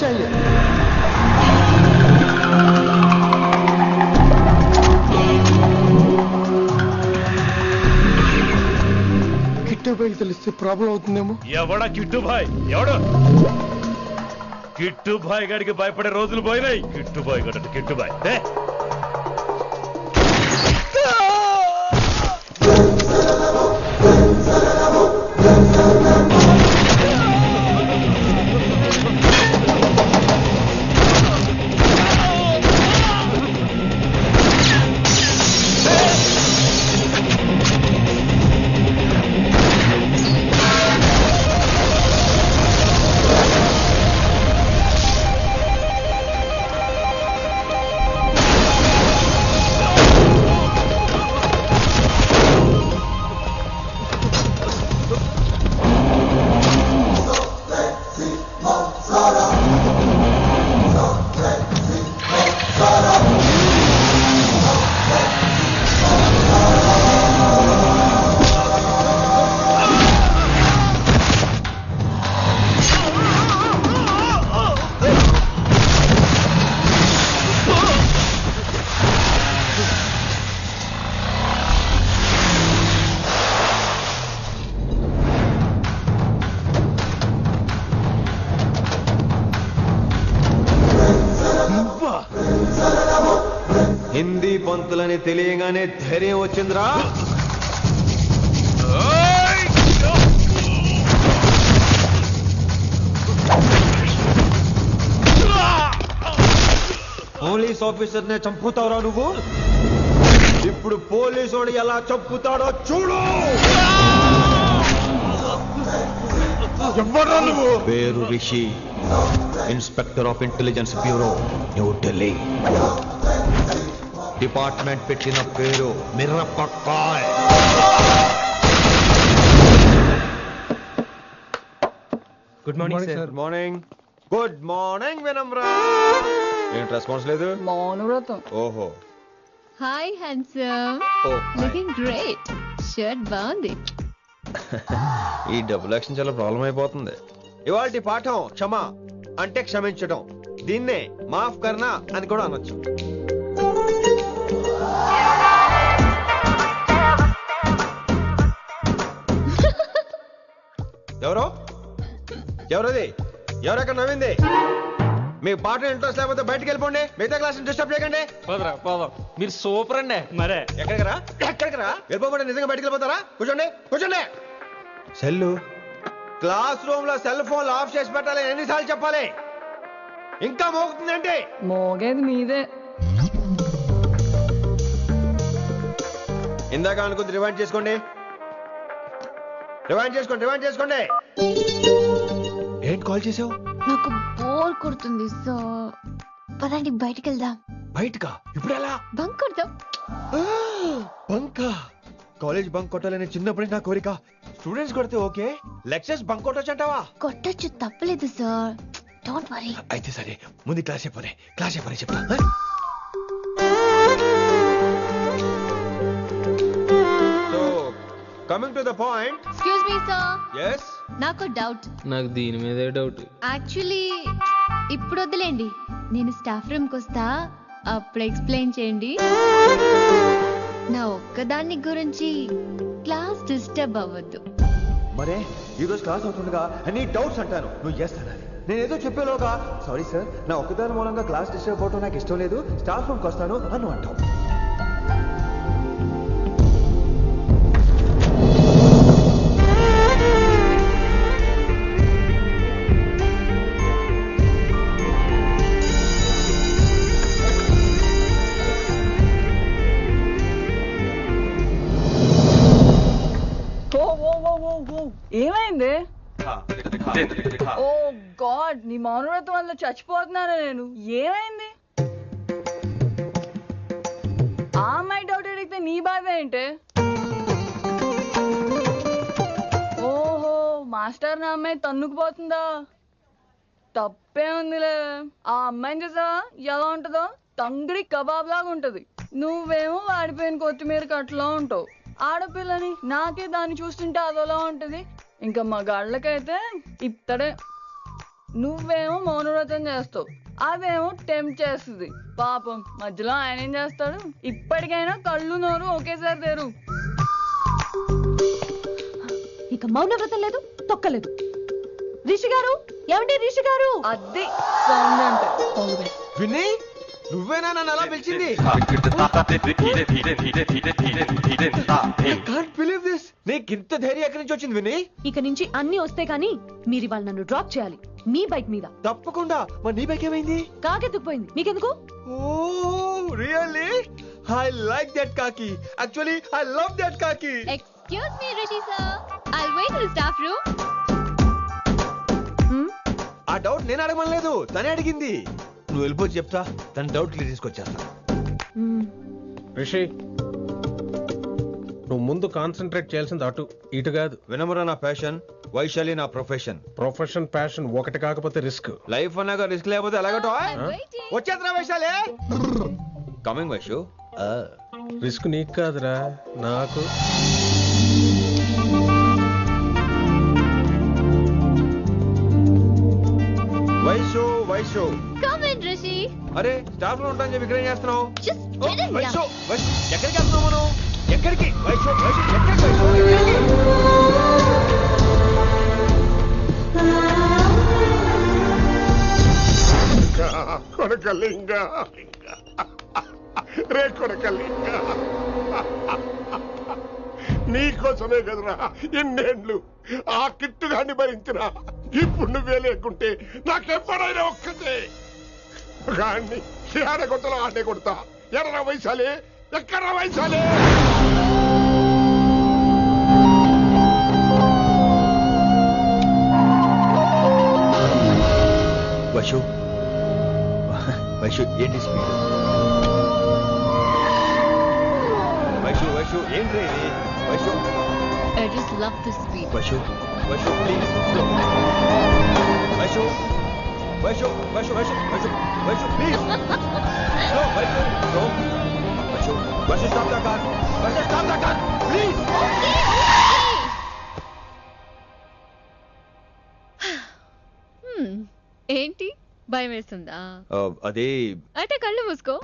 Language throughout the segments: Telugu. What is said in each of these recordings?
चाहिए। కిట్టు భాయ్ తెలిస్తే ప్రాబ్లం అవుతుందేమో. ఎవడా కిట్టు భాయ్? ఎవడు కిట్టు భాయ్ గారికి భయపడే రోజులు పోయినాయి. కిట్టు భాయ్ గడ కిట్టు భాయ్ హిందీ పంతులని తెలియగానే ధైర్యం వచ్చిందిరా. పోలీస్ ఆఫీసర్ నే చంపుతావురా నువ్వు. ఇప్పుడు పోలీసుడు ఎలా చంపుతాడో చూడు. ఎవరా నువ్వు? పేరు Rishi, inspector of intelligence bureau, New Delhi. Department పెట్టిన పేరు మిర్రపక్కాయ్. Good morning sir. Good morning. Good morning Vinamra. ఏంటి రెస్పాన్స్ లేదు? మౌనవ్రతం. ఓహో. Hi handsome, looking great. Shirt బాగుంది. ఈ డబుల్ యాక్షన్ చాలా ప్రాబ్లం అయిపోతుంది. ఇవాల్టి పాఠం క్షమ అంటే క్షమించడం. దీన్నే మాఫ్ కర్నా అని కూడా అనొచ్చు. ఎవరో ఎవరది? ఎవరెక్కడ నవ్వింది? మీ పాట ఇంట్రెస్ట్ లేకపోతే బయటకు వెళ్ళిపోండి. మిగతా క్లాస్ డిస్టర్బ్ చేయకండి. మీరు సూపర్ అండి. మరే ఎక్కడికి రా? వెళ్ళిపోమంటే నిజంగా బయటకు వెళ్ళిపోతారా? కూర్చోండి కూర్చోండి. సెల్లు క్లాస్ రూమ్ లో సెల్ ఫోన్ ఆఫ్ చేసి పెట్టాలి. ఎన్నిసార్లు చెప్పాలి? ఇంకా మోగుతుందంటే మోగేది మీదే. ఇందాక అనుకుంది రివైండ్ చేసుకోండి. రివైండ్ చేసుకోండి. ఏంటి కాల్ చేసావు? నాకు బోర్ కొడుతుంది, సో పదండి బయటికి వెళ్దాం. బయటకా? ఇప్పుడు ఎలా? బంక్ కొడదాం. బంకా? కాలేజ్ బంక్ కొట్టాలని చిన్నప్పటి నా కోరిక. స్టూడెంట్స్ కొడితే ఓకే, లెక్చర్స్ బంక్ కొట్టొచ్చు అంటావా? కొట్టచ్చు, తప్పలేదు సార్. Don't worry. అయితే సరే, ముందు క్లాస్ చెప్పని చెప్తా. So coming to the point. Excuse me sir. yes నాకు డౌట్. నాకు దీని మీదే డౌట్. యాక్చువల్లీ ఇప్పుడు వద్దులేండి, నేను స్టాఫ్ రూమ్ కి వస్తా, అప్పుడు ఎక్స్ప్లెయిన్ చేయండి. నా ఒక్కదాన్ని గురించి క్లాస్ డిస్టర్బ్ అవ్వద్దు. మరే ఈ రోజు క్లాస్ అవుతుండగా అన్ని డౌట్స్ అంటాను, నువ్వు చేస్తాను. నేనేదో చెప్పేలోగా సారీ సార్, నా ఒక్కదాని మూలంగా క్లాస్ డిస్టర్బ్ అవటం నాకు ఇష్టం లేదు, స్టాఫ్ రూమ్కి వస్తాను అని అంటావు. ఏమైంది? ఓ గాడ్, నీ మౌనవ్రతం వల్ల చచ్చిపోతున్నాను నేను. ఏమైంది? ఆ అమ్మాయి డౌట్ అడిగితే నీ బాధ ఏంటి? ఓహో, మాస్టర్ నా అమ్మాయి తన్నుకుపోతుందా? తప్పే ఉందిలే. ఆ అమ్మాయిని చూసావా ఎలా ఉంటుందో? తంగిడి కబాబ్ లాగా ఉంటది. నువ్వేమో వాడిపోయిన కొత్తిమీర కట్లా ఉంటావు. ఆడపిల్లని నాకే దాన్ని చూస్తుంటే అదోలా ఉంటది. ఇంకా మగాళ్ళకైతే ఇత్తడే. నువ్వేమో మౌనవ్రతం చేస్తావు, అదేమో టెంప్ట్ చేస్తుంది. పాపం మధ్యలో ఆయన ఏం చేస్తాడు? ఇప్పటికైనా కళ్ళు నోరు ఒకేసారి తెరు. ఇక మౌనవ్రతం లేదు, తొక్కలేదు. రిషి గారు, ఏమండి రిషి గారు? అది సౌండ్ అంటే. విన్నీ, నువ్వేనా నన్ను అలా పిలిచింది? నీకింత ధైర్యం ఎక్కడి నుంచి వచ్చింది విన్నీ? ఇక నుంచి అన్ని వస్తే గానీ మీరు ఇవాళ నన్ను డ్రాప్ చేయాలి మీ బైక్ మీద. తప్పకుండా. మరి నీ బైక్ ఏమైంది? కాకెత్తుకుపోయింది. మీకెందుకు? Oh really? I like that కాకి. యాక్చువల్లీ ఐ లవ్ దట్ కాకి. Excuse me Rishi sir, I'll wait in staff room. ఆ డౌట్ నేను అడగమనలేదు, తనే అడిగింది. నువ్వు వెళ్ళిపోయి చెప్తా, తన డౌట్ క్లియర్ తీసుకొచ్చేస్తా. రిషి, నువ్వు ముందు కాన్సన్ట్రేట్ చేయాల్సింది అటు ఇటు కాదు. వినమురా నా ప్యాషన్, వైశాలి నా ప్రొఫెషన్. ప్రొఫెషన్ ప్యాషన్ ఒకటి కాకపోతే రిస్క్. లైఫ్ అన్నాక రిస్క్ లేకపోతే ఎలాగటో? వచ్చేద్రా వైశాలి. కమింగ్ వైషు. రిస్క్ నీకు కాదురా, నాకు. వైషు వైషు. Come in Rishi. అరే స్టాఫ్ లో ఉంటాను చెప్పి ఇక్కడ ఏం చేస్తున్నావు? Just get in. Vaishu Vaishu ఎక్కడికి వెళ్తున్నావు మనం? ఎక్కడికి వైషు వైషు ఎక్కడికి వైషు ఎక్కడికి? కొడకలింగ రే కొడకలింగ, నీకోసమే కదరా ఎన్నేళ్ళు ఆ కిట్టుగాన్ని భరించినా. ఇప్పుడు నువ్వే లేకుంటే నాకెప్పుడైనా ఒక్కతే గాన్ని ఆడే కొట్టలో ఆడే కొడతా. ఎర్ర వైశాలి, ఎక్కడ వైశాలి? వైషు వైషు ఏంటి స్పీడ్? వైషు వైషు ఏంటి ఇది? Vaishu I just love the speed. Vaishu Vaishu please slow. Vaishu Vaishu Vaishu Vaishu Vaishu Vaishu please slow. Vaishu slow. Vaishu Vaishu stop the car. Vaishu stop the car please. ఏంటి భయం వేస్తుందా? అదే అంటే కళ్ళు మూసుకో.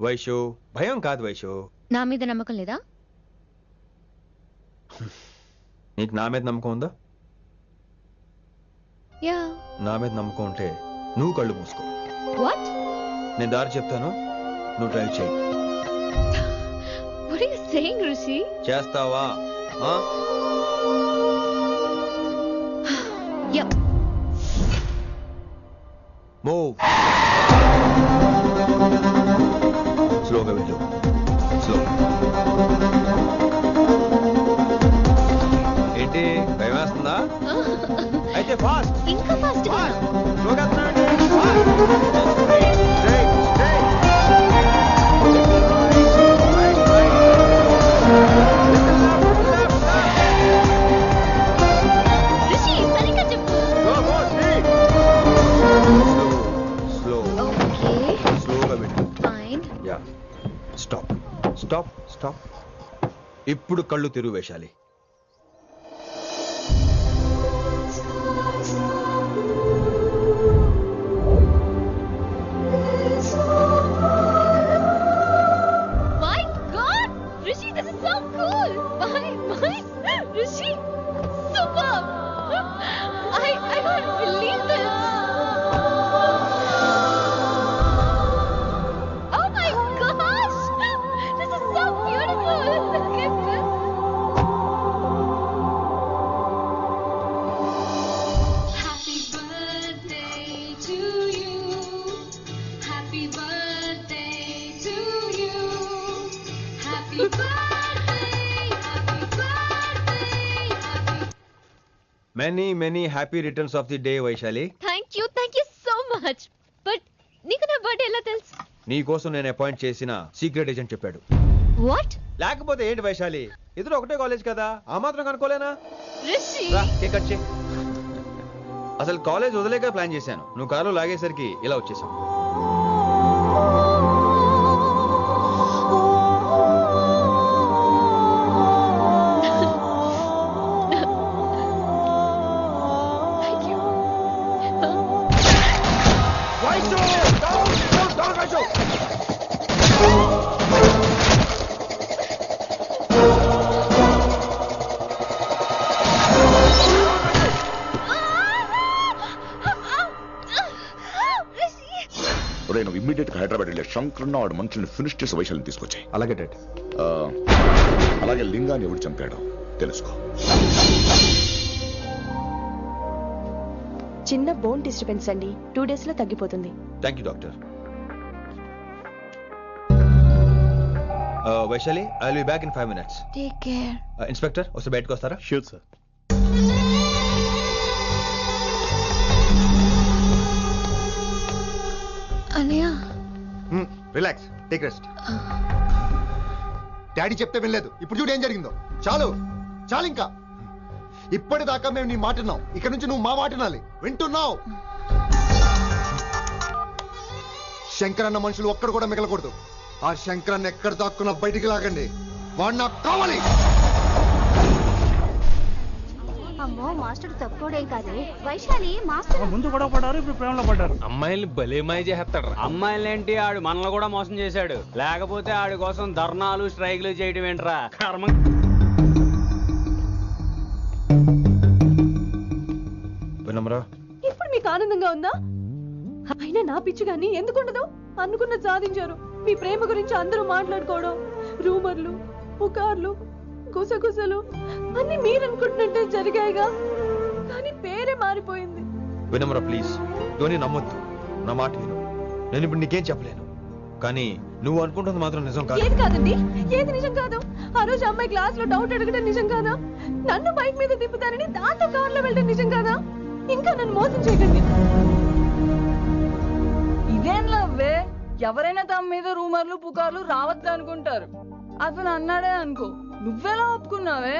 వైషు భయం కాదు వైషు. నా మీద నమ్మకం లేదా? నీకు నా మీద నమ్మకం ఉందా? యా. నా మీద నమ్మకం ఉంటే నువ్వు కళ్ళు మూసుకో. వాట్? నేను దారి చెప్తాను, నువ్వు డ్రైవ్ చేయి. What are you saying, Rishi? చేస్తావా? Yep. మూవ్. స్లోగా వెళ్ళు. స్లో. ఏంటి భయం వేస్తుందా? అయితే ఫాస్ట్. ఇంకా ఫాస్ట్ గా. స్లోగా వెళ్తున్నానండి. Fast. Straight straight. Right right. Rishi, సరిగ్గా చెప్పు. Go go straight. Slow. Okay. స్లోగా వెళ్ళు. Fine. Yeah. Stop stop stop. ఇప్పుడు కళ్ళు తెరువు Vaishali. My God, Rishi, this is so cool. My, Rishi, superb. I can't believe this. Oh my gosh, this is so beautiful. Look at this. Happy birthday to you. Happy birthday to you. Happy birthday, happy birthday, happy. Many many happy returns of the day Vaishali. Thank you so much. But నీకు నా బర్త్డే ఎలా తెలుసు? నీ కోసం నేను అపాయింట్ చేసిన సీక్రెట్ ఏజెంట్ చెప్పాడు. What? లేకపోతే ఏంటి వైశాలి, ఇద్దరు ఒకటే కాలేజ్ కదా, ఆ మాత్రం కనుక్కోలేనా? Rishi. రా కేక్ కట్ చేయి. అసలు కాలేజ్ వదిలేక ప్లాన్ చేశాను, నువ్వు కారు లాగేసరికి ఇలా వచ్చేసావు. Thank you. నువ్వు ఇమ్మీడియట్ గా హైదరాబాద్ వెళ్ళే శంకరన్న వాడు మనుషుల్ని ఫినిష్ చేసి వైశాల్ని తీసుకొచ్చాయి. అలాగే డాడ్. అలాగే లింగాన్ని ఎవడు చంపాడో తెలుసుకో. చిన్న బోన్ డిస్టర్బెన్స్ అండి, 2 days లో తగ్గిపోతుంది. Thank you doctor. Vaishali, I will be back in 5 minutes. Take care. Inspector ఒకసారి బయటకు వస్తారా? Sure sir. అన్నయ్య రిలాక్స్, టేక్ రెస్ట్. డాడీ చెప్తే వినలేదు, ఇప్పుడు చూడు ఏం జరిగిందో. చాలు చాలు, ఇంకా ఇప్పటిదాకా మేము నీ మాట విన్నాం, ఇక్కడ నుంచి నువ్వు మా మాట వినాలి. వింటున్నావు? శంకరన్న మనుషులు ఒక్కడు కూడా మిగలకూడదు. ఆ శంకరన్న ఎక్కడ దాక్కున్నా బయటికి లాగండి, వాడు నాకు కావాలి. అమ్మో, మాస్టర్ తక్కువడేం కాదే. వైశాలి మాస్టర్ ముందు కూడా పడ్డారు, ఇప్పుడు ప్రేమలో పడ్డారు. అమ్మాయిల్ని భలే మాయ చేస్తాడు. అమ్మాయిలేంటి, ఆడు మనల్ని కూడా మోసం చేశాడు. లేకపోతే ఆడి కోసం ధర్నాలు స్ట్రైక్లు చేయడం ఏంట్రా కర్మ. వినమ్రా, ఇప్పుడు మీకు ఆనందంగా ఉందా? అయినా నా పిచ్చి గాని ఎందుకుండదు? అనుకున్నది సాధించారు. మీ ప్రేమ గురించి అందరూ మాట్లాడుకోవడం, రూమర్లు, పుకార్లు, గుసగుసలు అన్ని మీరు అనుకుంటున్నట్టే జరిగాయిగా, కానీ పేరే మారిపోయింది. వినమ్రా ప్లీజ్, ధోని నమ్మొద్దు, నా మాట విను. నేను ఇప్పుడు నీకేం చెప్పలేను, కానీ నువ్వు అనుకుంటుంది మాత్రం నిజం కాదు. ఏది కాదండి, ఏది నిజం కాదు? ఆ రోజు అమ్మాయి క్లాస్ లో డౌట్ అడగడం నిజం కాదా? నన్ను బైక్ మీద తిప్పుతానని దాంతో కార్ లో వెళ్ళడం నిజం కాదా? ఇంకా నన్ను మోసం చేయకండి. ఇదేం లవ్వే? ఎవరైనా తమ మీద రూమర్లు పుకార్లు రావద్దు అనుకుంటారు. అతను అన్నాడే అనుకో, నువ్వెలా ఒప్పుకున్నావే?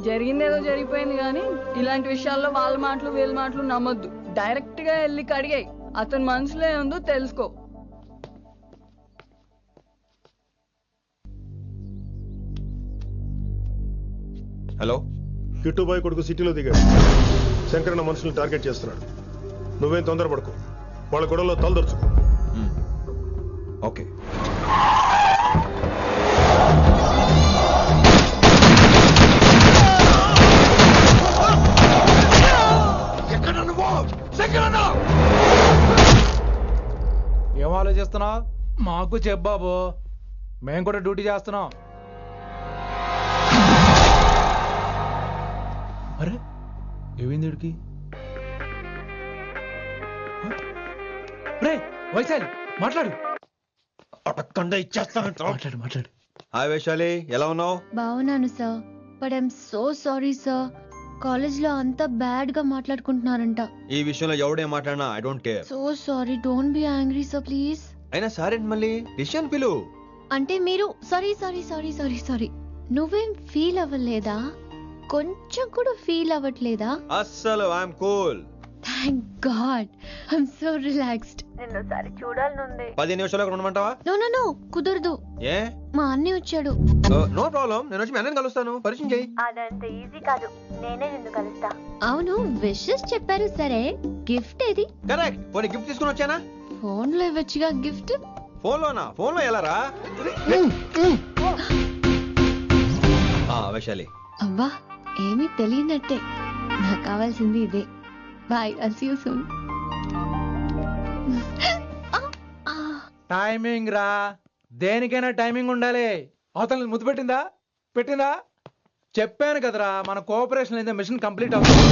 జరిగిందేదో జరిగిపోయింది, కానీ ఇలాంటి విషయాల్లో వాళ్ళ మాటలు వీళ్ళ మాటలు నమ్మొద్దు. డైరెక్ట్ గా వెళ్ళి కడిగాయి, అతని మనసులో ఏముందో తెలుసుకో. హలో, కిట్టుబాయ్ కొడుకు సిటీలో దిగాడు. శంకరన్న మనుషుల్ని టార్గెట్ చేస్తున్నాడు. నువ్వేం తొందరపడకు, వాళ్ళ గొడవలో తలదొరుచుకో. ఓకే. ఏం ఆలోచిస్తున్నావు? మాకు చెప్పాబు, మేము కూడా డ్యూటీ చేస్తున్నాం. అరే ఏమైంది వీడికి? రే వైశాలి, మాట్లాడు. మాట్లాడు మాట్లాడు. హాయ్ వైశాలి, ఎలా ఉన్నావు? బాగున్నాను sir, but I'm so sorry sir. College లో అంతా బ్యాడ్ గా మాట్లాడుకుంటున్నారంట. ఈ విషయంలో ఎవడేం మాట్లాడినా I don't care. So sorry, don't be angry sir please. అయినా సరే మళ్ళీ డిసిషన్ పిలు. అంటే మీరు sorry sorry sorry sorry sorry నువ్వేం ఫీల్ అవ్వలేదా? కొంచెం కూడా ఫీల్ అవ్వట్లేదా? అస్సలు I'm cool. Thank God, I'm so relaxed. నిన్నోసారి చూడాలనుంది. 10 నిమిషాలు అక్కడ ఉండమంటావా? నో నో నో, కుదరదు. ఏ? మా అన్నయ్య వచ్చాడు. నో ప్రాబ్లం, నేను వచ్చి మీ అన్నని కలుస్తాను, పరిచయం చేయి. అదంత ఈజీ కాదు, నేనే నిన్ను కలుస్తా. అవును, విషెస్ చెప్పారు సరే, గిఫ్ట్ ఏది? కరెక్ట్, పోనీ గిఫ్ట్ తీసుకుని వచ్చానా? ఫోన్ లో ఇవ్వచ్చుగా గిఫ్ట్. ఫోన్ లోనా? ఫోన్ లో ఎలా రా? వైశాలి, అబ్బా ఏమీ తెలియనట్టే. నాకు కావాల్సింది ఇదే. Bye, I'll see you soon. Timing రా, దేనికైనా టైమింగ్ ఉండాలి. అవతల ముద్దు పెట్టిందా? పెట్టిందా? చెప్పాను కదరా, మన కోఆపరేషన్ అయితే మిషన్ కంప్లీట్ అవుతుంది.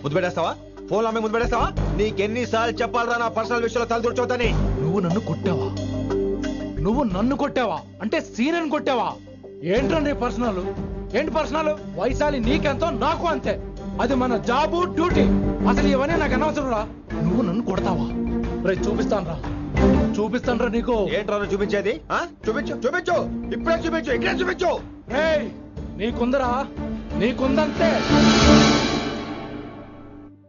ముద్దు పెట్టేస్తావా? ఫోన్ లో ముద్దు పెట్టేస్తావా? నీకెన్నిసార్లు చెప్పాలరా నా పర్సనల్ విషయంలో తల దూర్చవుతాని? నువ్వు నన్ను కొట్టావా? నువ్వు నన్ను కొట్టావా? అంటే సీనియర్ని కొట్టావా? ఏంట్రా నీ పర్సనల్? ఏంటి పర్సనల్? వైశాలి నీకెంతో నాకు అంతే, అది మన జాబు డ్యూటీ. అసలు ఇవన్నీ నాకు అనవసరం రా. నువ్వు నన్ను కొడతావా? రేపు చూపిస్తాను రా నీకు. ఏంట్రా చూపించేది? చూపించు చూపించు, ఇప్పుడే చూపించు, ఇక్కడే చూపించు. నీకుందరా, నీకుందంతే.